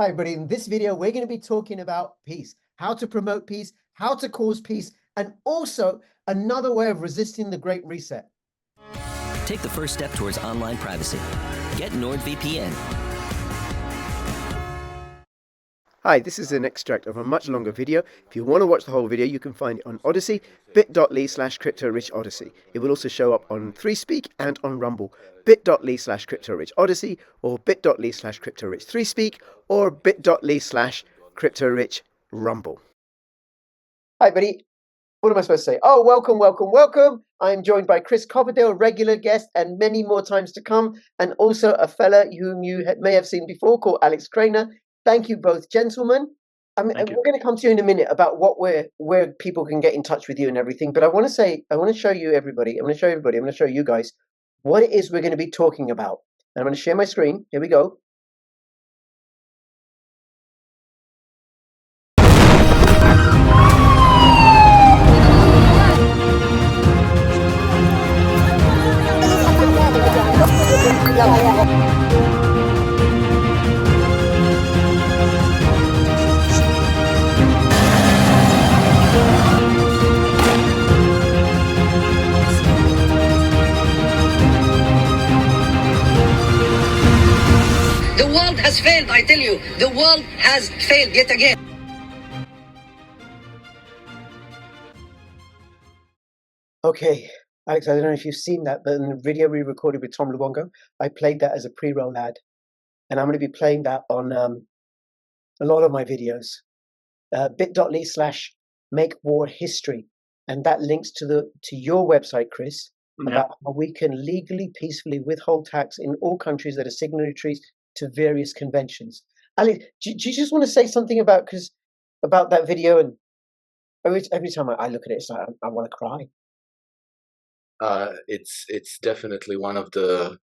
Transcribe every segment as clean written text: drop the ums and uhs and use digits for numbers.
Hi, everybody. In this video, we're going to be talking about peace, how to promote peace, how to cause peace, and also another way of resisting the Great Reset. Take the first step towards online privacy. Get NordVPN. Hi, this is an extract of a much longer video. If you want to watch the whole video, you can find it on ODYSEE, bit.ly/CryptoRichOdyssey. It will also show up on ThreeSpeak and on Rumble, bit.ly/CryptoRichOdyssey, or bit.ly/CryptoRich3Speak, or bit.ly/CryptoRichRumble. Hi, buddy. What am I supposed to say? Oh, welcome, welcome, welcome. I'm joined by Chris Coverdale, regular guest, and many more times to come, and also a fella whom you may have seen before called Alex Krainer. Thank you both, gentlemen. We're going to come to you in a minute about where people can get in touch with you and everything. But I want to show you everybody. I'm going to show you guys what it is we're going to be talking about. And I'm going to share my screen. Here we go. The world has failed, I tell you. The world has failed yet again. Okay, Alex, I don't know if you've seen that, but in the video we recorded with Tom Luongo, I played that as a pre-roll ad. And I'm going to be playing that on a lot of my videos. bit.ly/makewarhistory. And that links to your website, Chris, about how we can legally, peacefully withhold tax in all countries that are signatories to various conventions. Ali, do you just want to say something about that video? And every time I look at it, it's like I want to cry. It's definitely one of the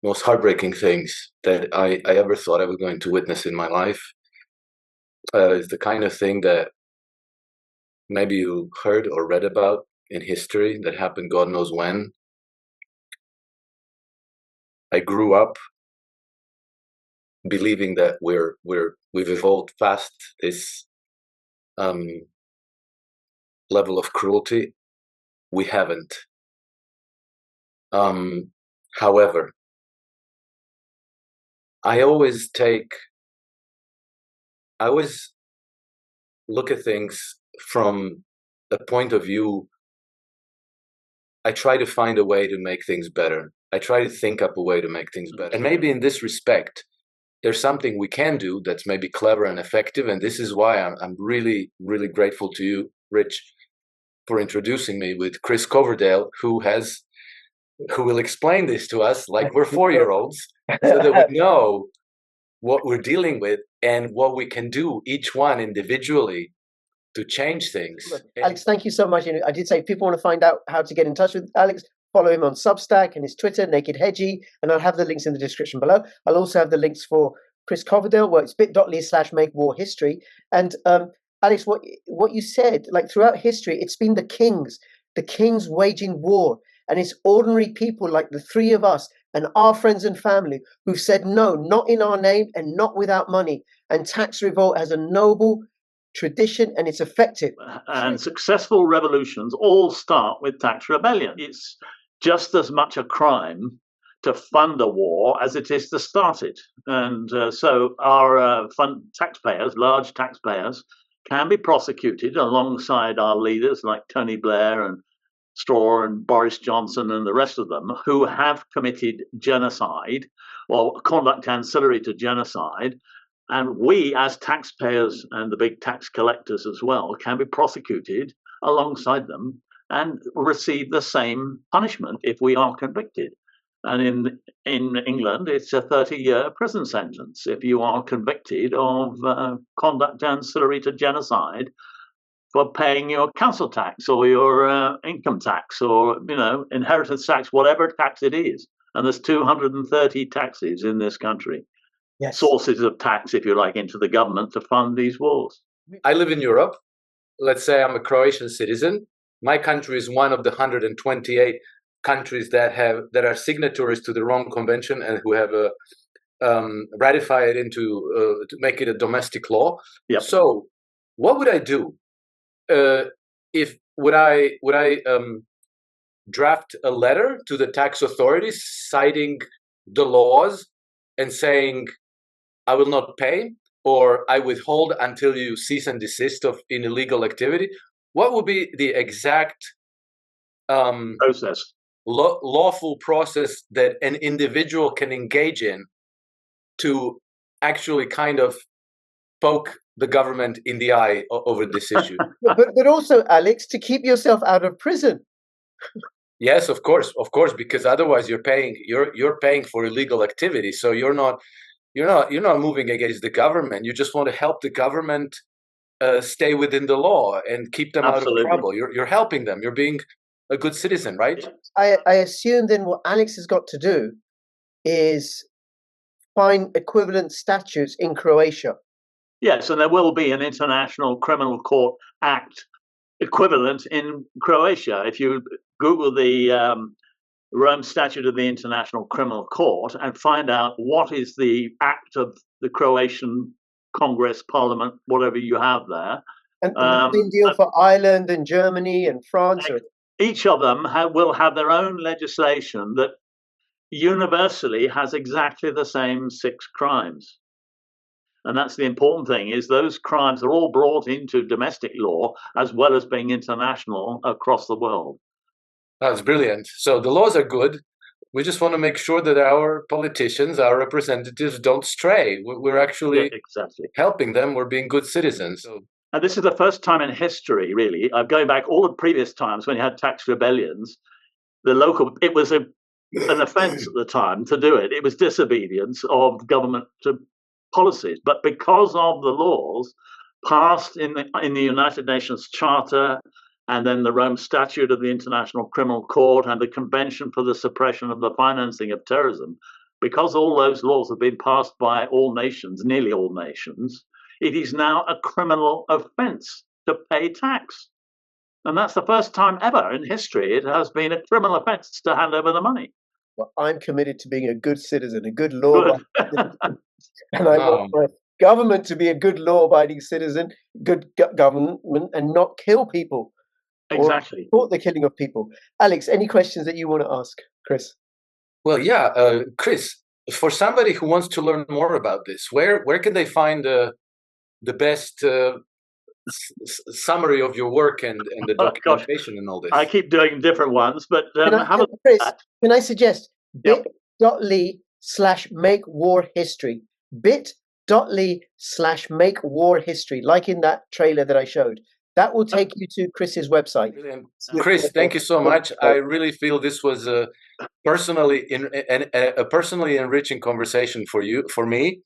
most heartbreaking things that I ever thought I was going to witness in my life. It's the kind of thing that maybe you heard or read about in history that happened God knows when. I grew up believing that we've evolved past this level of cruelty. We haven't. However, I always look at things from a point of view. I try to find a way to make things better. I try to think up a way to make things better. And maybe in this respect, there's something we can do that's maybe clever and effective. And this is why I'm really, really grateful to you, Rich, for introducing me with Chris Coverdale, who will explain this to us like we're 4-year-olds, so that we know what we're dealing with and what we can do, each one individually, to change things. Look, Alex, thank you so much. I did say if people want to find out how to get in touch with Alex, follow him on Substack and his Twitter, Naked Hedgie, and I'll have the links in the description below. I'll also have the links for Chris Coverdale, where it's bit.ly/makewarhistory. And Alex, what you said, like throughout history, it's been the kings waging war. And it's ordinary people like the three of us and our friends and family who've said no, not in our name and not without money. And tax revolt has a noble tradition and it's effective. And successful revolutions all start with tax rebellion. It's just as much a crime to fund a war as it is to start it. And so our taxpayers, large taxpayers, can be prosecuted alongside our leaders like Tony Blair and Straw and Boris Johnson and the rest of them who have committed genocide or conduct ancillary to genocide. And we, as taxpayers and the big tax collectors as well, can be prosecuted alongside them and receive the same punishment if we are convicted. And in England, it's a 30-year prison sentence if you are convicted of conduct ancillary to genocide for paying your council tax or your income tax or inheritance tax, whatever tax it is. And there's 230 taxes in this country. Yes. Sources of tax, if you like, into the government to fund these wars. I live in Europe. Let's say I'm a Croatian citizen. My country is one of the 128 countries that are signatories to the Rome Convention and who have ratify it into to make it a domestic law. Yep. So, what would I do? If would I draft a letter to the tax authorities citing the laws and saying I will not pay, or I withhold until you cease and desist of in illegal activity? What would be the exact process, lawful process that an individual can engage in to actually kind of poke the government in the eye over this issue? But also, Alex, to keep yourself out of prison. Yes, of course, because otherwise you're paying for illegal activity. So you're not moving against the government. You just want to help the government stay within the law and keep them Absolutely. out of trouble. You're helping them. You're being a good citizen, right? I assume then what Alex has got to do is find equivalent statutes in Croatia. Yes, and there will be an International Criminal Court Act equivalent in Croatia. If you Google the Rome Statute of the International Criminal Court and find out what is the act of the Croatian Congress, Parliament, whatever you have there. And the same deal for Ireland and Germany and France. Each of them will have their own legislation that universally has exactly the same 6 crimes. And that's the important thing, is those crimes are all brought into domestic law as well as being international across the world. That's brilliant. So the laws are good. We just want to make sure that our politicians, our representatives don't stray. We're actually helping them. We're being good citizens. So. And this is the first time in history, really. I'm going back all the previous times when you had tax rebellions. It was an offence at the time to do it. It was disobedience of government policies. But because of the laws passed in the United Nations Charter, and then the Rome Statute of the International Criminal Court, and the Convention for the Suppression of the Financing of Terrorism, because all those laws have been passed by all nations, nearly all nations, it is now a criminal offence to pay tax. And that's the first time ever in history it has been a criminal offence to hand over the money. Well, I'm committed to being a good citizen, a good law-abiding citizen. And I want my government to be a good law-abiding citizen, good government, and not kill people. Exactly. Or support the killing of people. Alex, any questions that you want to ask Chris? Well, yeah, Chris, for somebody who wants to learn more about this, where can they find the best summary of your work and the documentation and all this? I keep doing different ones, but Chris, can I suggest bit.ly/make-war-history? bit.ly/make-war-history, like in that trailer that I showed. That will take you to Chris's website. Brilliant. Chris, thank you so much. I really feel this was a personally enriching conversation for me,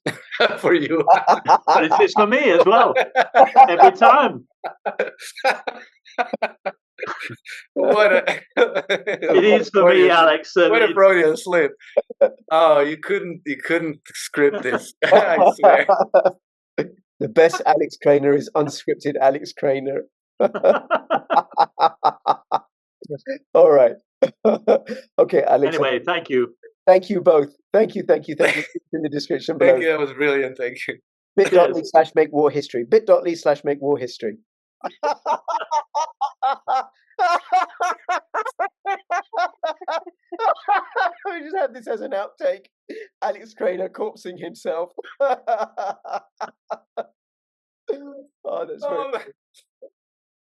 for you. But it's for me as well. Every time. It is for me, Alex. What a Freudian slip. Oh, you couldn't script this. I swear. The best Alex Krainer is unscripted Alex Krainer. All right. Okay, Alex. Anyway, thank you. Thank you both. Thank you. In the description below. Thank you. That was brilliant. Thank you. bit.ly/make-war-history. bit.ly/make-war-history. We just have this as an outtake. Alex Krainer corpsing himself. Oh, that's very